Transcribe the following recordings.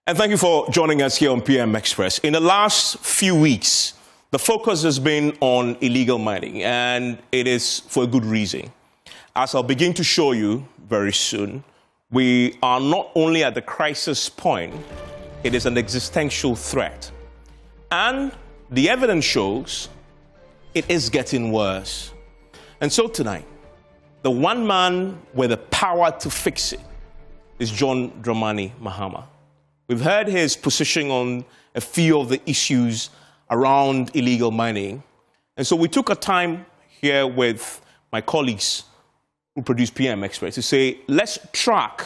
And thank you for joining us here on PM Express. In the last few weeks, the focus has been on illegal mining, and it is for a good reason. As I'll begin to show you very soon, we are not only at the crisis point, it is an existential threat. And the evidence shows it is getting worse. And so tonight, the one man with the power to fix it is John Dramani Mahama. We've heard his position on a few of the issues around illegal mining. And so we took a time here with my colleagues who produce PM Express to say, let's track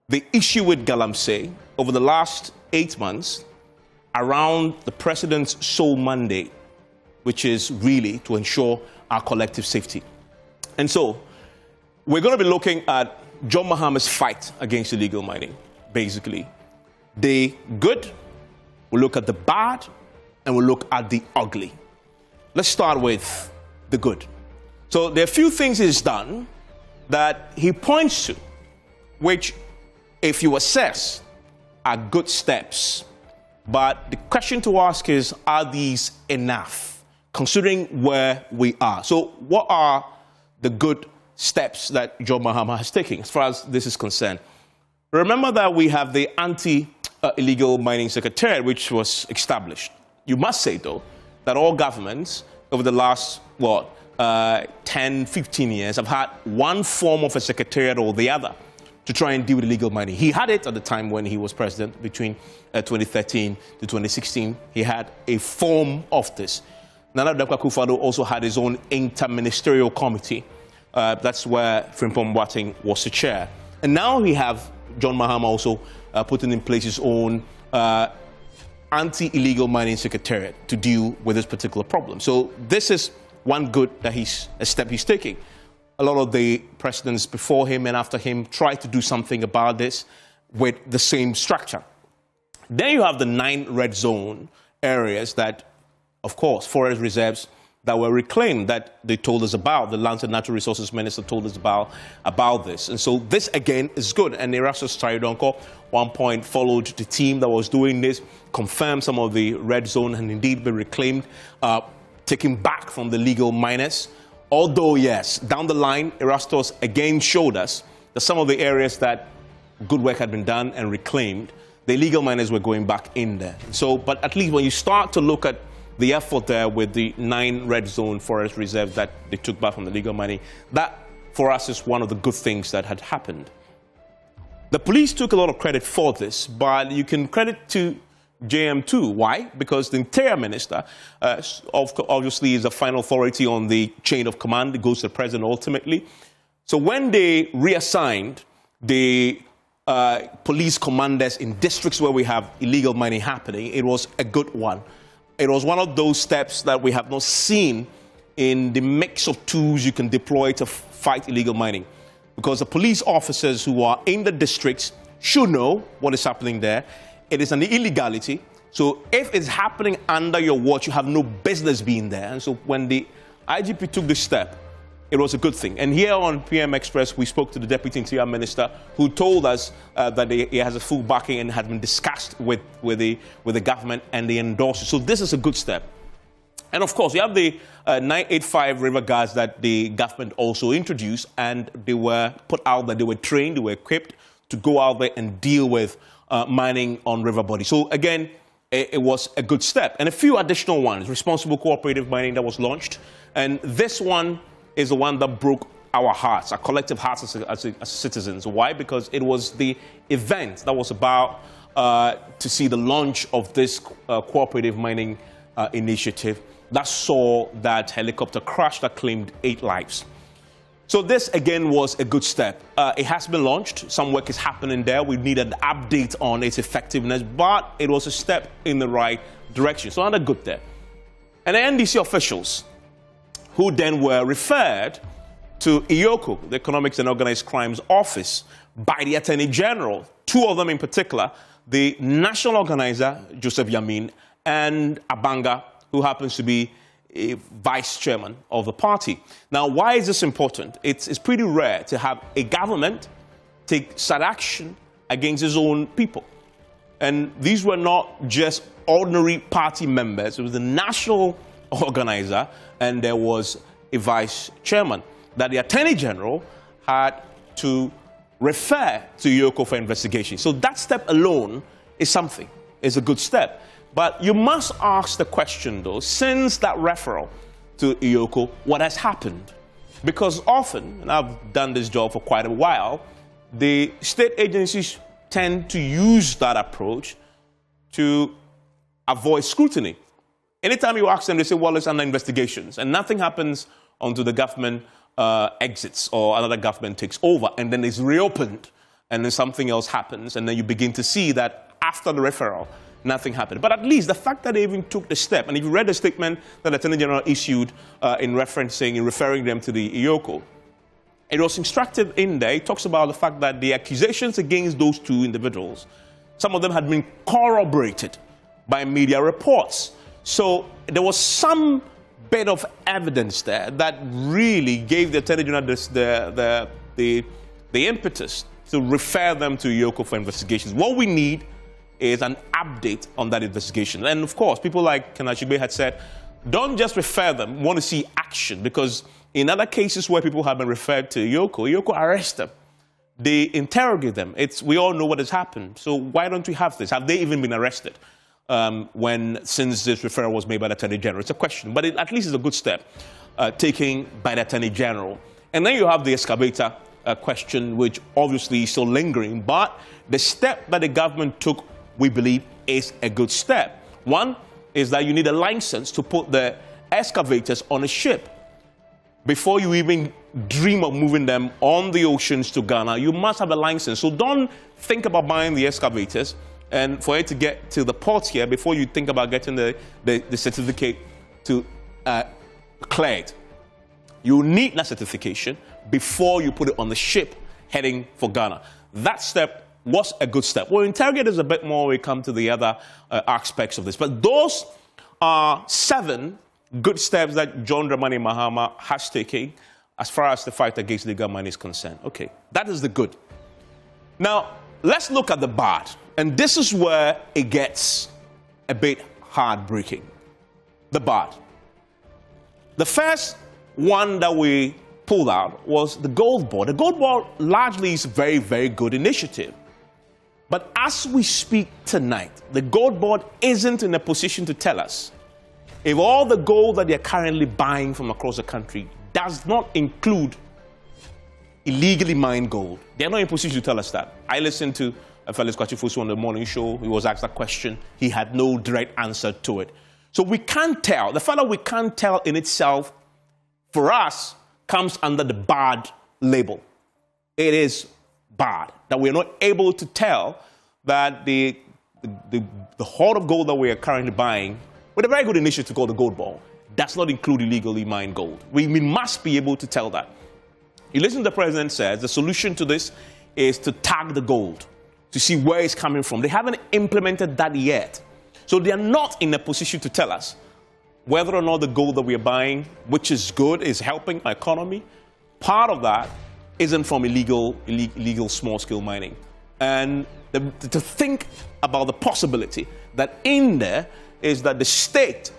the issue with Galamsey over the last 8 months around the president's sole mandate, which is really to ensure our collective safety. And so we're going to be looking at John Mahama's fight against illegal mining, basically. The good, we'll look at the bad, and we'll look at the ugly. Let's start with the good. So there are a few things he's done that he points to, which, if you assess, are good steps. But the question to ask is, are these enough, considering where we are? So what are the good steps that John Mahama has taken as far as this is concerned? Remember that we have the Anti-Illegal Mining Secretariat, which was established. You must say, though, that all governments over the last, 10, 15 years have had one form of a secretariat or the other to try and deal with illegal mining. He had it at the time when he was president, between 2013 to 2016. He had a form of this. Nana Akufo-Addo also had his own interministerial committee. That's where Frimpong Boateng was the chair. And now we have John Mahama also putting in place his own anti-illegal mining secretariat to deal with this particular problem. So this is one good step he's taking. A lot of the presidents before him and after him tried to do something about this with the same structure. Then you have the 9 red zone areas that, of course, forest reserves that were reclaimed that they told us about. The Lands and Natural Resources Minister told us about this. And so this, again, is good. And Erastus Taridonko, one point, followed the team that was doing this, confirmed some of the red zone and indeed been reclaimed, taken back from the legal miners. Although, yes, down the line, Erastus again showed us that some of the areas that good work had been done and reclaimed, the illegal miners were going back in there. So, but at least when you start to look at the effort there with the 9 red zone forest reserves that they took back from the legal mining, that for us is one of the good things that had happened. The police took a lot of credit for this, but you can credit to JM too. Why? Because the interior minister obviously is the final authority on the chain of command. It goes to the president ultimately. So when they reassigned the police commanders in districts where we have illegal mining happening, it was a good one. It was one of those steps that we have not seen in the mix of tools you can deploy to fight illegal mining. Because the police officers who are in the districts should know what is happening there. It is an illegality. So if it's happening under your watch, you have no business being there. And so when the IGP took this step, it was a good thing. And here on PM Express, we spoke to the Deputy Interior Minister, who told us that he has a full backing and had been discussed with the government, and they endorsed it. So this is a good step. And of course, we have the 985 river guards that the government also introduced, and they were put out there, they were trained, they were equipped to go out there and deal with mining on river bodies. So again, it was a good step. And a few additional ones, responsible cooperative mining that was launched. And this one is the one that broke our hearts, our collective hearts as citizens. Why? Because it was the event that was about to see the launch of this cooperative mining initiative that saw that helicopter crash that claimed 8 lives. So this, again, was a good step. It has been launched. Some work is happening there. We need an update on its effectiveness, but it was a step in the right direction. So another good there. And the NDC officials, who then were referred to EOCO, the Economics and Organized Crimes Office, by the Attorney General, 2 of them in particular, the national organizer, Joseph Yamin, and Abanga, who happens to be a vice chairman of the party. Now, why is this important? It's pretty rare to have a government take sad action against its own people. And these were not just ordinary party members. It was the national organizer, and there was a vice chairman that the Attorney General had to refer to IOCO for investigation. So that step alone is something, is a good step. But you must ask the question, though, since that referral to IOCO, what has happened? Because often, and I've done this job for quite a while, the state agencies tend to use that approach to avoid scrutiny. Anytime you ask them, they say, well, it's under investigations, and nothing happens until the government exits or another government takes over, and then it's reopened, and then something else happens, and then you begin to see that after the referral, nothing happened. But at least the fact that they even took the step, and if you read the statement that the Attorney General issued in referring them to the IOCO, it was instructive in there. It talks about the fact that the accusations against those two individuals, some of them had been corroborated by media reports. So there was some bit of evidence there that really gave the Attorney General the impetus to refer them to IOCO for investigations. What we need is an update on that investigation. And of course, people like Kanachigbe had said, don't just refer them, we want to see action, because in other cases where people have been referred to IOCO arrest them. They interrogate them. We all know what has happened. So why don't we have this? Have they even been arrested since this referral was made by the Attorney General? It's a question, but it at least is a good step taken by the Attorney General. And then you have the excavator question, which obviously is still lingering, but the step that the government took, we believe, is a good step. One is that you need a license to put the excavators on a ship. Before you even dream of moving them on the oceans to Ghana, you must have a license. So don't think about buying the excavators and for it to get to the port here before you think about getting the certificate to cleared. You need that certification before you put it on the ship heading for Ghana. That step was a good step. We'll interrogate this a bit more when we come to the other aspects of this. But those are 7 good steps that John Dramani Mahama has taken as far as the fight against illegal mining is concerned. Okay, that is the good. Now, let's look at the bad. And this is where it gets a bit heartbreaking. The bad. The first one that we pulled out was the Gold Board. The Gold Board largely is a very, very good initiative. But as we speak tonight, the Gold Board isn't in a position to tell us if all the gold that they're currently buying from across the country does not include illegally mined gold. They're not in a position to tell us that. I listened to Felix Kwachifusu on the morning show. He was asked that question. He had no direct answer to it. So we can't tell. The fact that we can't tell in itself, for us, comes under the bad label. It is bad that we're not able to tell that the hoard of gold that we are currently buying, with a very good initiative called the Gold Board, does not include illegally mined gold. We must be able to tell that. You listen to the president says the solution to this is to tag the gold, to see where it's coming from. They haven't implemented that yet. So they are not in a position to tell us whether or not the gold that we are buying, which is good, is helping our economy. Part of that isn't from illegal small-scale mining. And to think about the possibility that in there is that the state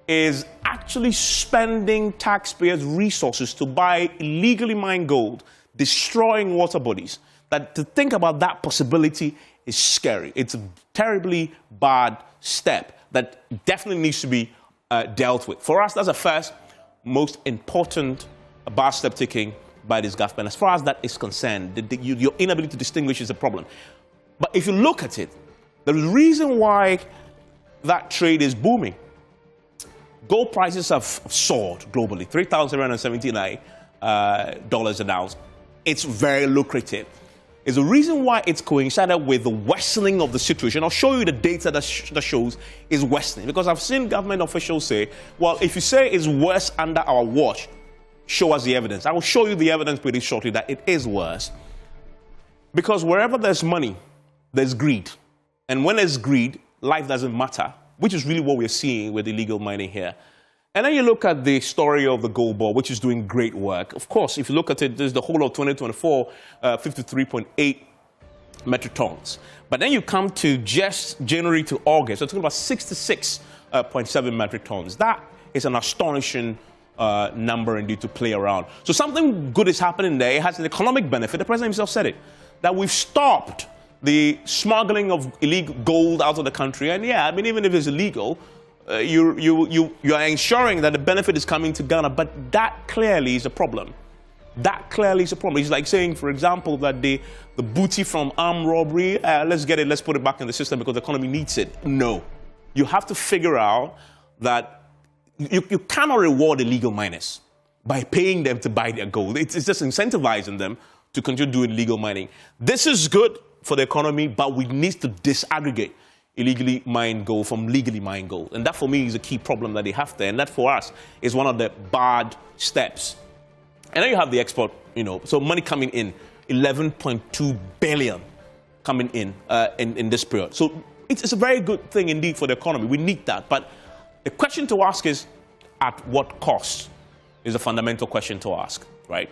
is actually spending taxpayers' resources to buy illegally mined gold, destroying water bodies. That to think about that possibility is scary. It's a terribly bad step that definitely needs to be dealt with. For us, that's the first most important bad step taken by this government. As far as that is concerned, your inability to distinguish is a problem. But if you look at it, the reason why that trade is booming, gold prices have soared globally, $3,779 an ounce. It's very lucrative. It's the reason why it's coincided with the worsening of the situation. I'll show you the data that shows it's worsening. Because I've seen government officials say, well, if you say it's worse under our watch, show us the evidence. I will show you the evidence pretty shortly that it is worse. Because wherever there's money, there's greed. And when there's greed, life doesn't matter, which is really what we're seeing with illegal mining here. And then you look at the story of the Gold Board, which is doing great work. Of course, if you look at it, there's the whole of 2024, 53.8 metric tons. But then you come to just January to August, so it's talking about 66.7 metric tons. That is an astonishing number indeed to play around. So something good is happening there. It has an economic benefit. The president himself said it, that we've stopped the smuggling of illegal gold out of the country. And yeah, I mean, even if it's illegal, you are ensuring that the benefit is coming to Ghana. But that clearly is a problem. That clearly is a problem. It's like saying, for example, that the booty from armed robbery, let's get it, let's put it back in the system because the economy needs it. No. You have to figure out that you cannot reward illegal miners by paying them to buy their gold. It's just incentivizing them to continue doing illegal mining. This is good for the economy, but we need to disaggregate illegally mined gold from legally mined gold. And that, for me, is a key problem that they have there. And that, for us, is one of the bad steps. And then you have the export, so money coming in, 11.2 billion coming in this period. So it's a very good thing indeed for the economy. We need that. But the question to ask is, at what cost is a fundamental question to ask, right?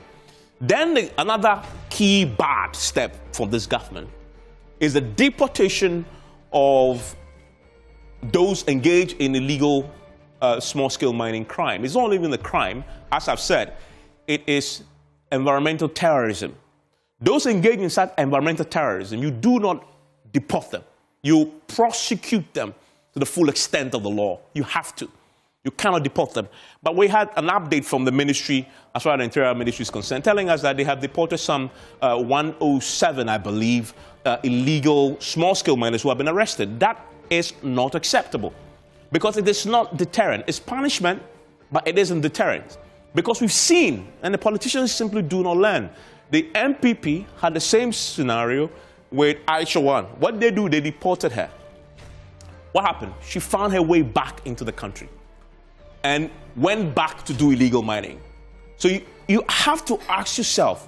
Then another key bad step from this government is the deportation of those engaged in illegal small-scale mining crime. It's not even a crime. As I've said, it is environmental terrorism. Those engaged in such environmental terrorism, you do not deport them. You prosecute them to the full extent of the law. You have to. You cannot deport them. But we had an update from the ministry, as far as the Interior Ministry is concerned, telling us that they have deported some 107, I believe, illegal small-scale miners who have been arrested. That is not acceptable because it is not deterrent. It's punishment, but it isn't deterrent. Because we've seen, and the politicians simply do not learn. The MPP had the same scenario with Aisha Wan. What they do, they deported her. What happened? She found her way back into the country and went back to do illegal mining. So you have to ask yourself,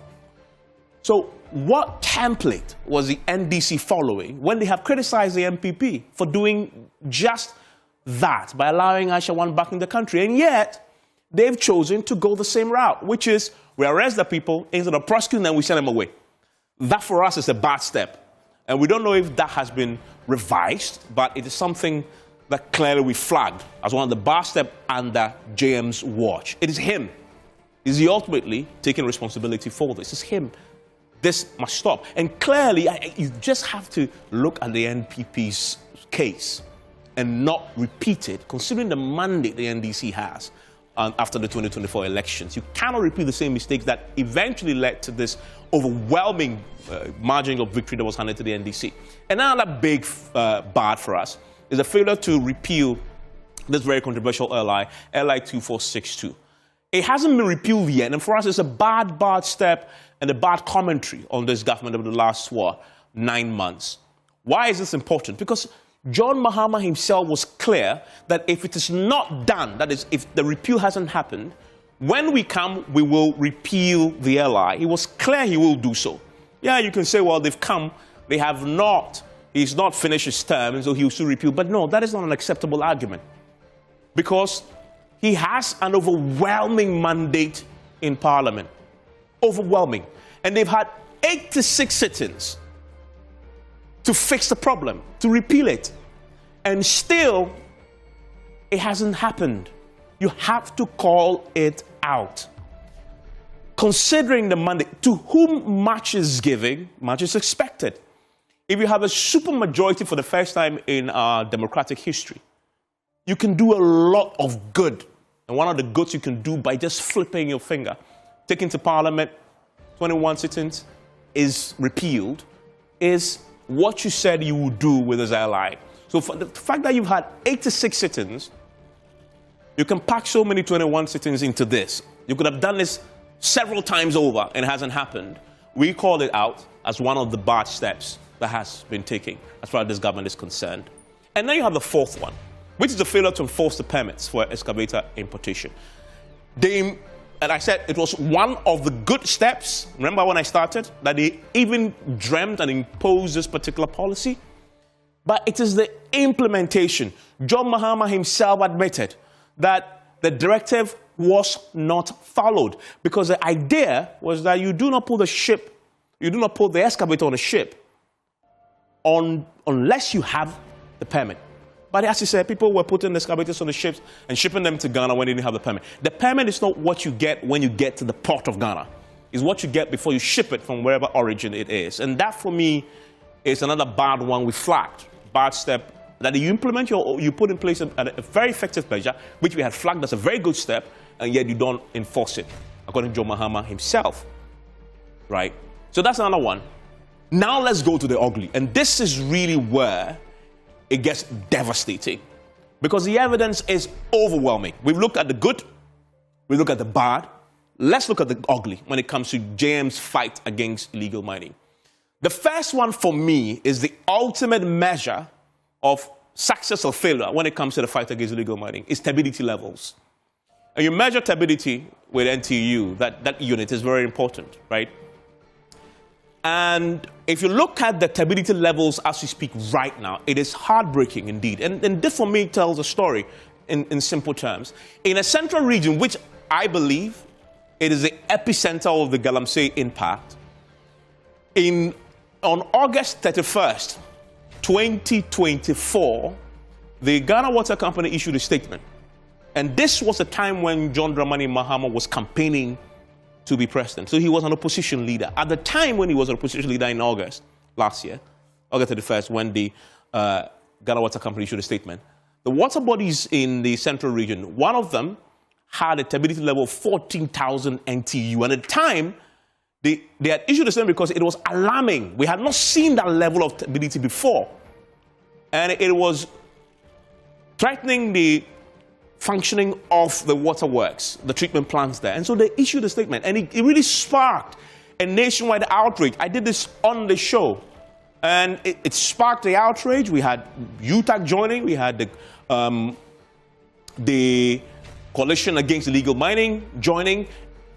so what template was the NDC following when they have criticized the MPP for doing just that by allowing Aisha Wan back in the country? And yet, they've chosen to go the same route, which is we arrest the people, instead of prosecuting them, we send them away. That, for us, is a bad step. And we don't know if that has been revised, but it is something that clearly we flagged as one of the bad steps under JM's watch. It is him. Is he ultimately taking responsibility for this? It's him. This must stop. And clearly, you just have to look at the NPP's case and not repeat it, considering the mandate the NDC has after the 2024 elections. You cannot repeat the same mistakes that eventually led to this overwhelming margin of victory that was handed to the NDC. And another big bad for us is a failure to repeal this very controversial LI 2462. It hasn't been repealed yet, and for us it's a bad step and a bad commentary on this government over the last, 9 months. Why is this important? Because John Mahama himself was clear that if it is not done, that is, if the repeal hasn't happened, when we come, we will repeal the LI. He was clear he will do so. Yeah, you can say, well, they've come, they have not, he's not finished his term, and so he will still repeal. But no, that is not an acceptable argument. Because he has an overwhelming mandate in Parliament. Overwhelming. And they've had 86 sittings to fix the problem, to repeal it. And still, it hasn't happened. You have to call it out. Considering the mandate, to whom much is given, much is expected. If you have a supermajority for the first time in our democratic history, you can do a lot of good. And one of the goods you can do by just flipping your finger, taking to Parliament, 21 sittings is repealed, is what you said you would do with this ally. So for the fact that you've had 86 sittings, you can pack so many 21 sittings into this. You could have done this several times over and it hasn't happened. We call it out as one of the bad steps that has been taken as far as this government is concerned. And then you have the fourth one, which is the failure to enforce the permits for excavator importation. And I said it was one of the good steps, remember when I started, that they even dreamt and imposed this particular policy? But it is the implementation. John Mahama himself admitted that the directive was not followed because the idea was that you do not put the excavator on a ship unless you have the permit. But as you said, people were putting the excavators on the ships and shipping them to Ghana when they didn't have the permit. The permit is not what you get when you get to the port of Ghana. It's what you get before you ship it from wherever origin it is. And that, for me, is another bad one we flagged. Bad step that you implement you put in place a very effective measure, which we had flagged as a very good step, and yet you don't enforce it, according to John Mahama himself. Right? So that's another one. Now let's go to the ugly. And this is really where it gets devastating, because the evidence is overwhelming. We've looked at the good, we look at the bad. Let's look at the ugly when it comes to JM's fight against illegal mining. The first one for me is the ultimate measure of success or failure when it comes to the fight against illegal mining is turbidity levels. And you measure turbidity with NTU, that unit is very important, right? And if you look at the turbidity levels as we speak right now, it is heartbreaking indeed. And this for me tells a story in simple terms. In a central region, which I believe it is the epicenter of the Galamsey impact, on August 31st, 2024, the Ghana Water Company issued a statement. And this was a time when John Dramani Mahama was campaigning to be president. So he was an opposition leader. At the time when he was an opposition leader in August last year, August 31st, when the Ghana Water Company issued a statement, the water bodies in the central region, one of them had a turbidity level of 14,000 NTU. And at the time, they had issued a statement because it was alarming. We had not seen that level of turbidity before. And it was threatening the functioning of the waterworks, the treatment plants there. And so they issued a statement, and it really sparked a nationwide outrage. I did this on the show, and it sparked the outrage. We had UTAC joining, we had the Coalition Against Illegal Mining joining.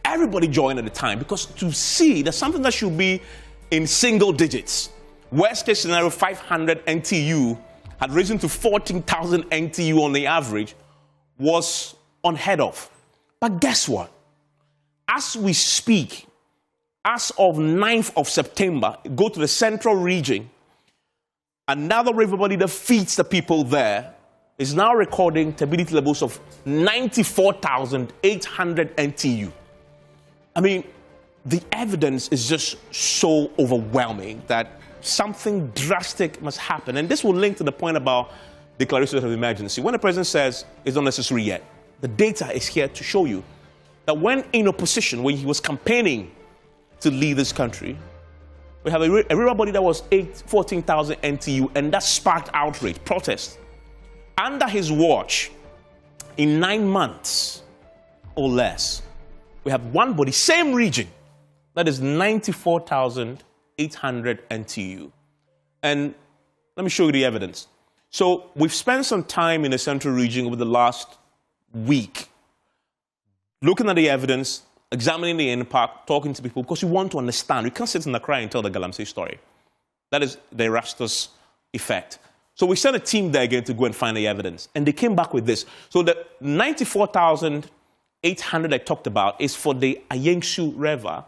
Everybody joined at the time, because to see that something that should be in single digits, worst case scenario 500 NTU, had risen to 14,000 NTU on the average, was unheard of. But guess what? As we speak, as of 9th of September, go to the central region, another river body that feeds the people there is now recording turbidity levels of 94,800 NTU. I mean, the evidence is just so overwhelming that something drastic must happen. And this will link to the point about declaration of emergency. When the president says it's not necessary yet, the data is here to show you that when in opposition, when he was campaigning to lead this country, we have a river body that was 14,000 NTU, and that sparked outrage, protest. Under his watch, in 9 months or less, we have one body, same region, that is 94,800 NTU. And let me show you the evidence. So we've spent some time in the central region over the last week looking at the evidence, examining the impact, talking to people, because we want to understand. We can't sit in the cry and tell the Galamsey story. That is the Erastus effect. So we sent a team there again to go and find the evidence, and they came back with this. So the 94,800 I talked about is for the Ayengsu River.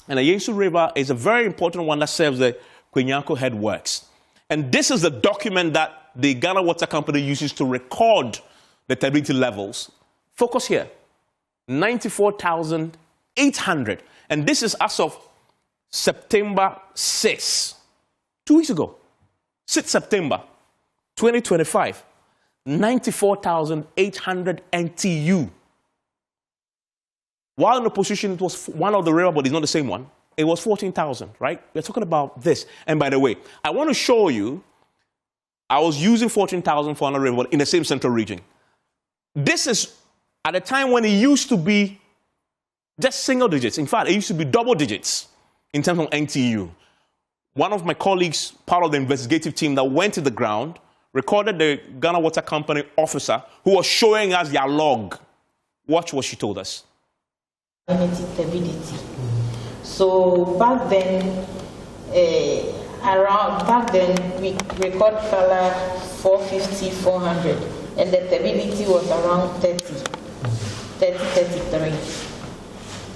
And the Ayengsu River is a very important one that serves the Kwenyako Headworks. And this is the document that the Ghana Water Company uses to record the turbidity levels. Focus here, 94,800. And this is as of September 6, 2 weeks ago. 6 September 2025, 94,800 NTU. While in opposition, it was one of the river bodies, not the same one. It was 14,000, right? We're talking about this. And by the way, I want to show you, I was using 14,000 for another river body in the same central region. This is at a time when it used to be just single digits. In fact, it used to be double digits in terms of NTU. One of my colleagues, part of the investigative team that went to the ground, recorded the Ghana Water Company officer who was showing us their log. Watch what she told us. Turbidity. So back then, we record color 450, 400, and the turbidity was around 33.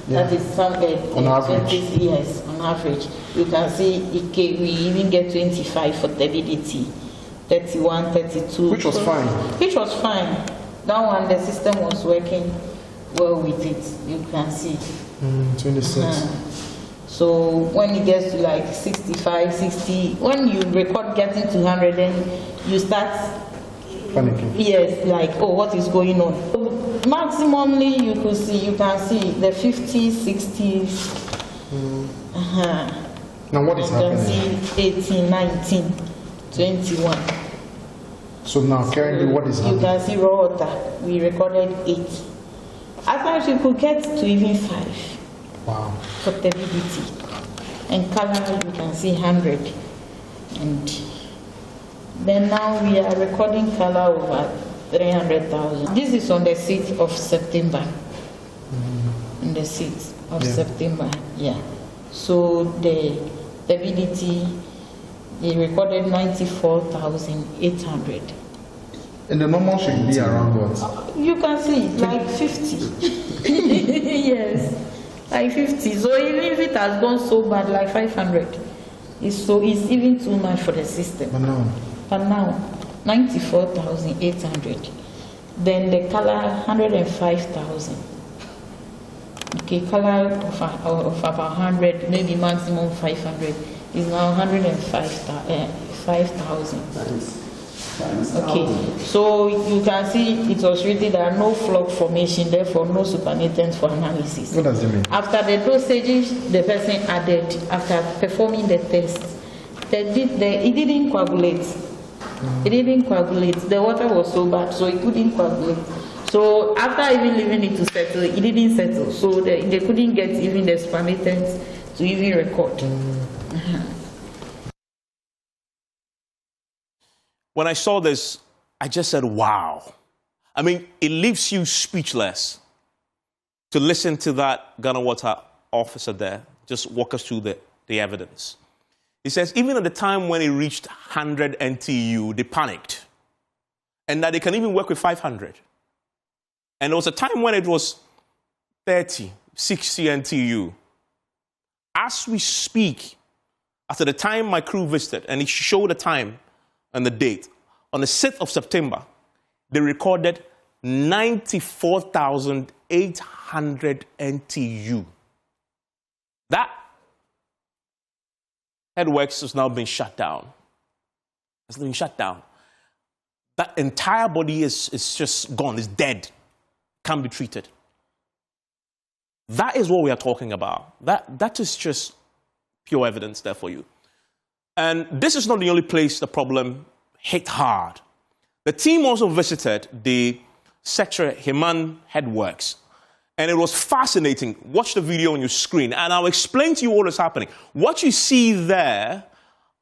Yeah. That is some on average. 20 years. On on average. You can see we even get 25 for turbidity, 31, 32. Which was fine. Which was fine. That one, the system was working well with it. You can see. 26. So when it gets to like 65, 60, when you record getting to 100, then you start panicking. Yes, like, oh, what is going on? Maximally, you can see the 50s, 60s. Now what is happening? You can see 18, 19, 21. So now currently what is happening? You can see raw water. We recorded 8. At times you could get to even 5. Wow. For turbidity. And color, you can see 100. And then now we are recording color over 300,000. This is on the 6th of September. On the 6th of September, yeah. So the turbidity, they recorded 94,800. And the normal should be around what? You can see, like 50. Yes, like 50. So even if it has gone so bad, like 500, it's even too much for the system. But now 94,800. Then the color 105,000. Okay, color of about 100, maybe maximum 500 is now 105,000. Okay, so you can see it was written there are no flock formation, therefore no supernatant for analysis. What does it mean? After the dosages the person added, after performing the test, it didn't coagulate. It didn't coagulate. The water was so bad, so it couldn't coagulate. So after even leaving it to settle, it didn't settle. So they couldn't get even the supernatant to even record. When I saw this, I just said, wow. I mean, it leaves you speechless to listen to that Ghana Water officer there just walk us through the evidence. He says, even at the time when it reached 100 NTU, they panicked. And that they can even work with 500. And there was a time when it was 30, 60 NTU. As we speak, after the time my crew visited, and it showed the time and the date, on the 6th of September, they recorded 94,800 NTU. That headworks has now been shut down. It's been shut down. That entire body is just gone, it's dead, can't be treated. That is what we are talking about. That is just pure evidence there for you. And this is not the only place the problem hit hard. The team also visited the Setre Himan headworks. And it was fascinating. Watch the video on your screen, and I'll explain to you what is happening. What you see there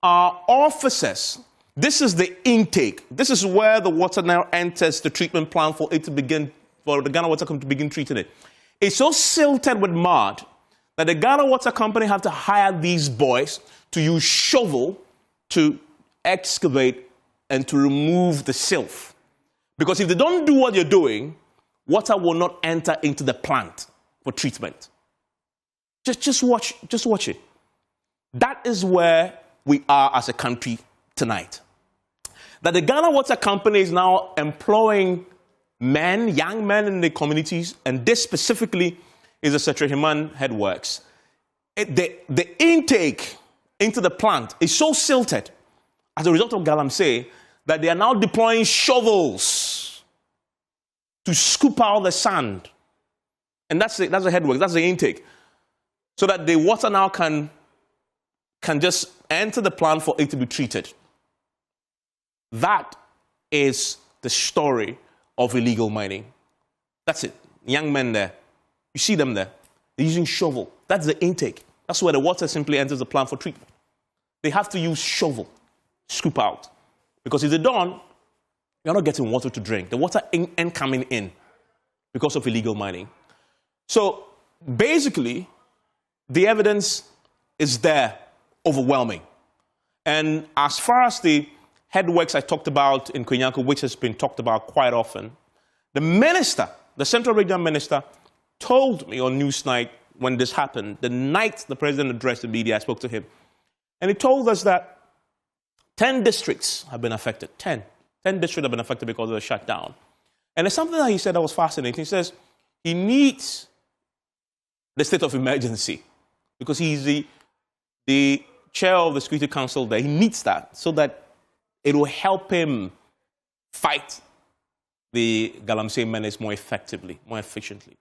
are officers. This is the intake. This is where the water now enters the treatment plant for it to begin, for the Ghana Water Company to begin treating it. It's so silted with mud that the Ghana Water Company have to hire these boys to use shovel to excavate and to remove the silt. Because if they don't do what you're doing, water will not enter into the plant for treatment. Just watch it. That is where we are as a country tonight. That the Ghana Water Company is now employing men, young men in the communities, and this specifically is the Setre Himan headworks. The intake into the plant is so silted as a result of Galamsey that they are now deploying shovels to scoop out the sand. And that's the headwork, that's the intake. So that the water now can just enter the plant for it to be treated. That is the story of illegal mining. That's it. Young men there. You see them there. They're using shovel. That's the intake. That's where the water simply enters the plant for treatment. They have to use shovel, scoop out. Because if they don't, you're not getting water to drink. The water ain't coming in because of illegal mining. So basically, the evidence is there, overwhelming. And as far as the headworks I talked about in Kwenyanko, which has been talked about quite often, the minister, the Central Regional Minister, told me on Newsnight when this happened, the night the president addressed the media, I spoke to him. And he told us that 10 districts have been affected. 10 districts have been affected because of the shutdown. And there's something that he said that was fascinating. He says he needs the state of emergency because he's the chair of the Security Council there. He needs that so that it will help him fight the Galamsey menace more effectively, more efficiently.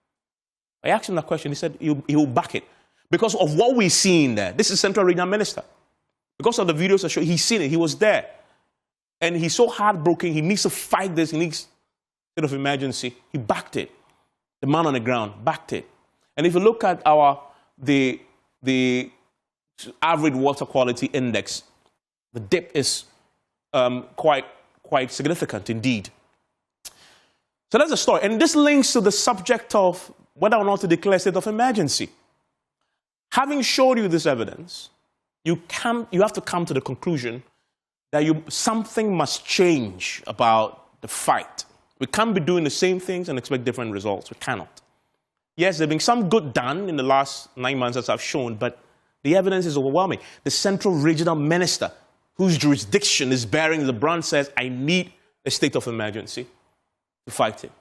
I asked him that question. He said he will back it because of what we've seen there. This is Central Regional Minister. Because of the videos I showed, he's seen it. He was there. And he's so heartbroken. He needs to fight this. He needs a state of emergency. He backed it. The man on the ground backed it. And if you look at the average water quality index, the dip is quite significant indeed. So that's the story. And this links to the subject of whether or not to declare a state of emergency. Having showed you this evidence, you have to come to the conclusion that something must change about the fight. We can't be doing the same things and expect different results. We cannot. Yes, there have been some good done in the last 9 months, as I've shown, but the evidence is overwhelming. The Central Regional Minister, whose jurisdiction is bearing the brunt, says, I need a state of emergency to fight it.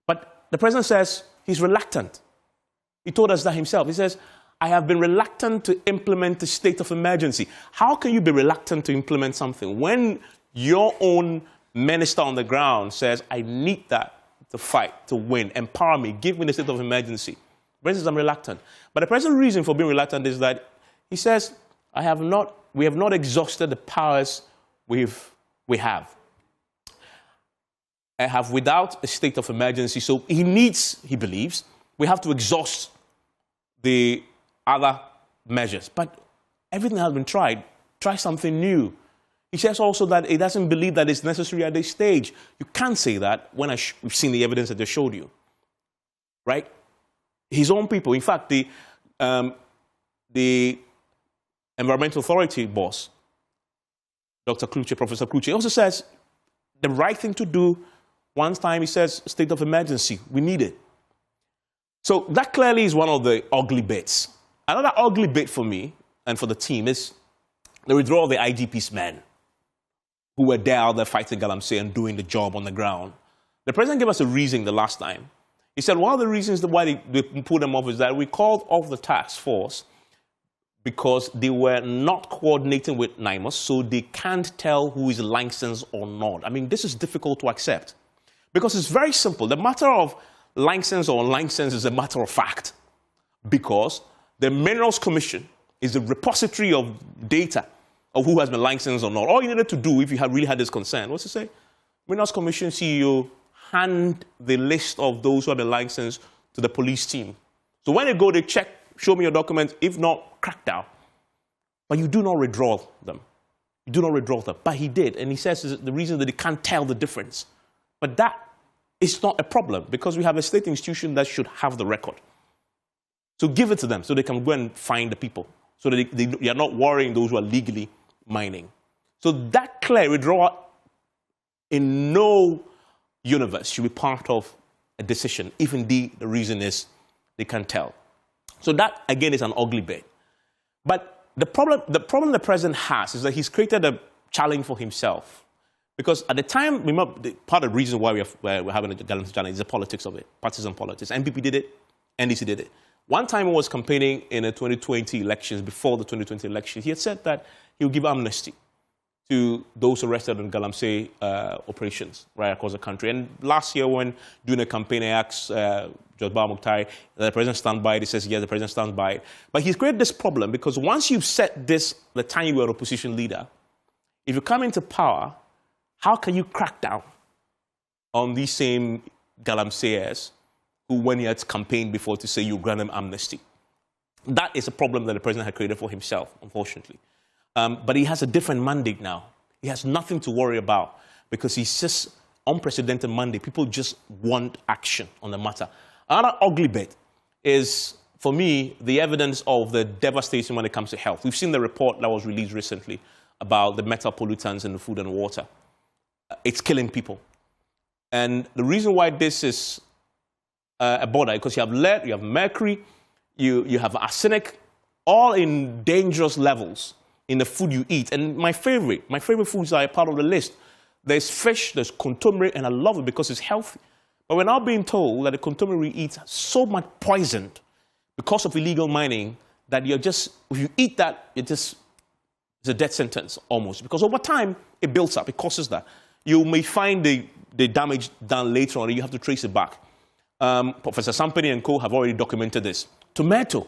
But the president says he's reluctant. He told us that himself. He says, I have been reluctant to implement a state of emergency. How can you be reluctant to implement something when your own minister on the ground says, I need that to fight, to win, empower me, give me the state of emergency? The president says, I'm reluctant. But the president's reason for being reluctant is that he says, we have not exhausted the powers we have. I have without a state of emergency. So he believes, we have to exhaust the other measures. But everything has been tried. Try something new. He says also that he doesn't believe that it's necessary at this stage. You can't say that when we've seen the evidence that they showed you. Right? His own people, in fact, the Environmental Authority boss, Dr. Kluche, Professor Kluche, also says the right thing to do, one time he says, state of emergency, we need it. So that clearly is one of the ugly bits. Another ugly bit for me and for the team is the withdrawal of the IGP's men who were there out there fighting Galamsey and doing the job on the ground. The president gave us a reason the last time. He said one of the reasons why they put them off is that we called off the task force because they were not coordinating with NIMOS, so they can't tell who is licensed or not. I mean, this is difficult to accept because it's very simple. The matter of license or unlicensed is a matter of fact because the Minerals Commission is a repository of data of who has been licensed or not. All you needed to do if you had really had this concern was to say, Minerals Commission CEO, hand the list of those who have been licensed to the police team. So when they go, they check, show me your documents. If not, crack down. But you do not withdraw them. You do not withdraw them. But he did. And he says the reason that they can't tell the difference. But that is not a problem because we have a state institution that should have the record. So give it to them so they can go and find the people. So that they are not worrying those who are legally mining. So that clear withdrawal in no universe should be part of a decision, if indeed the reason is they can't tell. So that, again, is an ugly bit. But the problem the president has is that he's created a challenge for himself. Because at the time, remember, part of the reason why we're having a Galamsey challenge is the politics of it, partisan politics. NPP did it, NDC did it. One time he was campaigning in the 2020 elections, before the 2020 elections, he had said that he would give amnesty to those arrested in Galamsey operations right across the country. And last year, when doing a campaign, I asked Josba Mukhtar, the president stand by it. He says, yes, the president stands by it. But he's created this problem because once you've set this, the time you were an opposition leader, if you come into power, how can you crack down on these same Galamseyers who, when he had campaigned before to say you grant them amnesty? That is a problem that the president had created for himself, unfortunately. But he has a different mandate now. He has nothing to worry about because he's just unprecedented mandate. People just want action on the matter. Another ugly bit is, for me, the evidence of the devastation when it comes to health. We've seen the report that was released recently about the metal pollutants in the food and water. It's killing people. And the reason why this is a bother, because you have lead, you have mercury, you have arsenic, all in dangerous levels in the food you eat. And my favorite foods are a part of the list. There's fish, there's contomere, and I love it because it's healthy. But we're now being told that the contomere we eat is so much poisoned because of illegal mining that if you eat that, it's a death sentence almost. Because over time, it builds up, it causes that. You may find the damage done later on, and you have to trace it back. Professor Sampany and co. have already documented this. Tomato,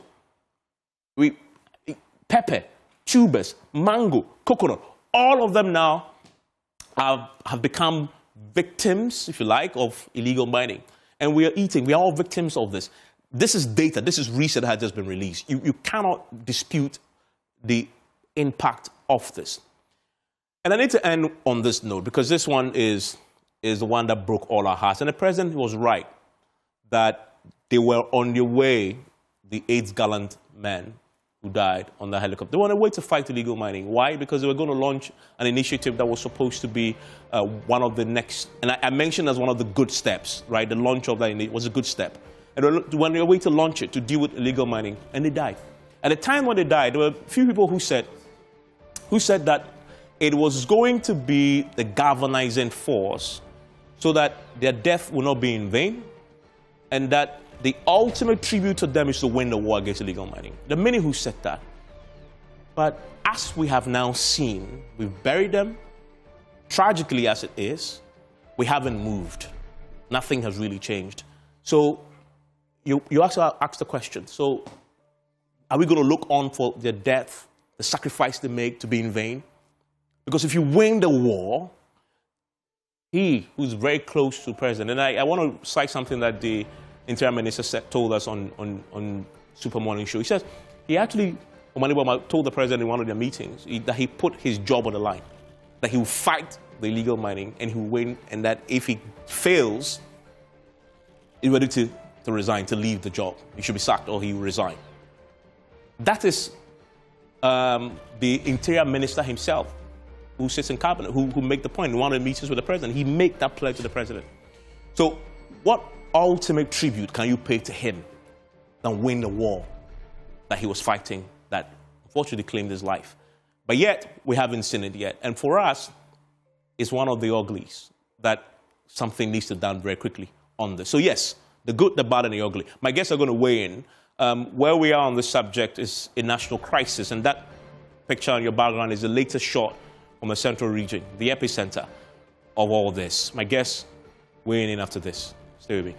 pepper, tubers, mango, coconut, all of them now have become victims, if you like, of illegal mining. And we are all victims of this. This is data, this is research that has just been released. You cannot dispute the impact of this. And I need to end on this note, because this one is the one that broke all our hearts. And the president was right that they were on their way, the 8 gallant men who died on the helicopter. They were on their way to fight illegal mining. Why? Because they were going to launch an initiative that was supposed to be one of the next, and I mentioned as one of the good steps, right? The launch of that was a good step. And they were on their way to launch it, to deal with illegal mining, and they died. At the time when they died, there were a few people who said that it was going to be the galvanizing force so that their death will not be in vain, and that the ultimate tribute to them is to win the war against illegal mining. There are many who said that. But as we have now seen, we've buried them. Tragically as it is, we haven't moved. Nothing has really changed. So you also ask the question, so are we going to look on for their death, the sacrifice they make, to be in vain? Because if you win the war, he who's very close to the president, and I want to cite something that the Interior Minister told us on Super Morning Show. He says he actually, Omanibama told the president in one of their meetings that he put his job on the line, that he will fight the illegal mining and he will win, and that if he fails, he's ready to resign, to leave the job. He should be sacked or he will resign. That is the Interior Minister himself, who sits in cabinet, who make the point in one of the meetings with the president. He made that pledge to the president. So what ultimate tribute can you pay to him than win the war that he was fighting, that unfortunately claimed his life? But yet, we haven't seen it yet. And for us, it's one of the uglies that something needs to be done very quickly on this. So yes, the good, the bad, and the ugly. My guests are going to weigh in. Where we are on this subject is a national crisis, and that picture on your background is the latest shot from the central region, the epicenter of all this. My guests weighing in after this. Stay with me.